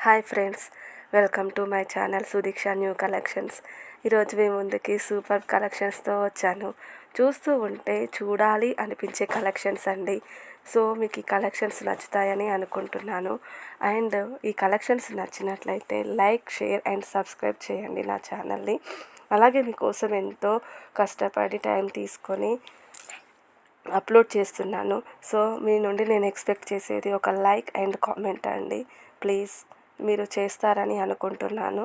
Hi friends, welcome to my channel Sudiksha new collections. ఈరోజు మీ ముందుకి super కలెక్షన్స్తో వచ్చాను. చూస్తూ ఉంటే చూడాలి అనిపించే కలెక్షన్స్ అండి. సో మీకు ఈ కలెక్షన్స్ నచ్చుతాయని అనుకుంటున్నాను. అండ్ ఈ కలెక్షన్స్ నచ్చినట్లయితే లైక్, షేర్ అండ్ సబ్స్క్రైబ్ చేయండి నా ఛానల్ని. అలాగే మీకోసం ఎంతో కష్టపడి టైం తీసుకొని అప్లోడ్ చేస్తున్నాను. సో మీ నుండి నేను ఎక్స్పెక్ట్ చేసేది ఒక లైక్ అండ్ కామెంట్ అండి. ప్లీజ్ మీరు చేస్తారని అనుకుంటున్నాను.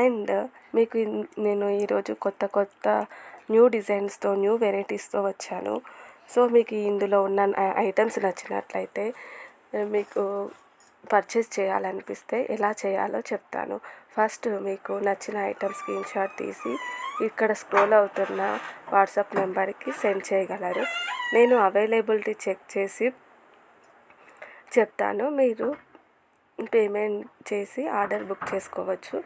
అండ్ మీకు నేను ఈరోజు కొత్త న్యూ డిజైన్స్తో, న్యూ వెరైటీస్తో వచ్చాను. సో మీకు ఇందులో ఉన్న ఐటమ్స్ నచ్చినట్లయితే, మీకు పర్చేస్ చేయాలనిపిస్తే ఎలా చేయాలో చెప్తాను. ఫస్ట్ మీకు నచ్చిన ఐటమ్ స్క్రీన్ షాట్ తీసి ఇక్కడ స్క్రోల్ అవుతున్న వాట్సాప్ నెంబర్కి సెండ్ చేయగలరు. నేను అవైలబిలిటీ చెక్ చేసి చెప్తాను. మీరు పేమెంట్ చేసి ఆర్డర్ బుక్ చేసుకోవచ్చు.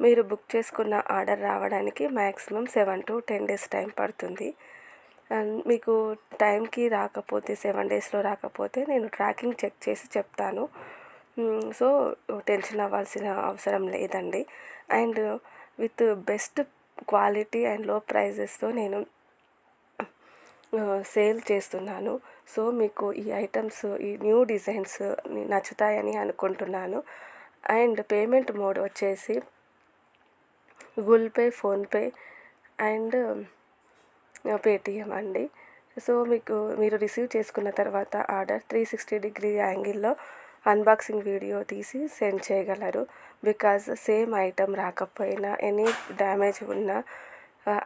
మీరు బుక్ చేసుకున్న ఆర్డర్ రావడానికి మ్యాక్సిమం 7 to 10 days టైం పడుతుంది. అండ్ మీకు టైంకి రాకపోతే, 7 daysలో రాకపోతే నేను ట్రాకింగ్ చెక్ చేసి చెప్తాను. సో టెన్షన్ అవ్వాల్సిన అవసరం లేదండి. And with best quality and లో ప్రైజెస్తో నేను సేల్ చేస్తున్నాను. సో మీకు ఈ ఐటమ్స్, ఈ న్యూ డిజైన్స్ నచ్చుతాయని అనుకుంటున్నాను. అండ్ పేమెంట్ మోడ్ వచ్చేసి Google pay, PhonePe and Paytm అండి. సో మీరు రిసీవ్ చేసుకున్న తర్వాత ఆర్డర్ 360 యాంగిల్లో అన్బాక్సింగ్ వీడియో తీసి సెండ్ చేయగలరు. బికాజ్ సేమ్ ఐటమ్ రాకపోయినా, ఎనీ డ్యామేజ్ ఉన్నా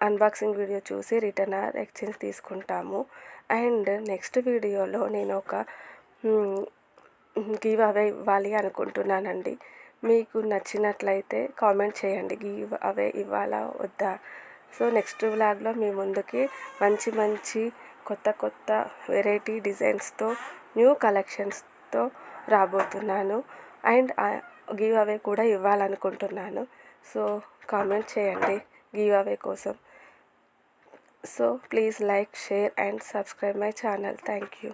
అన్బాక్సింగ్ వీడియో చూసి రిటర్న్ ఆర్ ఎక్స్చేంజ్ తీసుకుంటాము. అండ్ నెక్స్ట్ వీడియోలో నేను ఒక గివ్ అవే ఇవ్వాలి అనుకుంటున్నానండి. మీకు నచ్చినట్లయితే కామెంట్ చేయండి, గివ్ అవే ఇవ్వాలా వద్దా. సో నెక్స్ట్ వ్లాగ్లో మీ ముందుకి మంచి కొత్త వెరైటీ డిజైన్స్తో, న్యూ కలెక్షన్స్తో రాబోతున్నాను. అండ్ గివ్ అవే కూడా ఇవ్వాలనుకుంటున్నాను. సో కామెంట్ చేయండి గివ్ అవే కోసం. So please like, share and subscribe my channel. Thank you.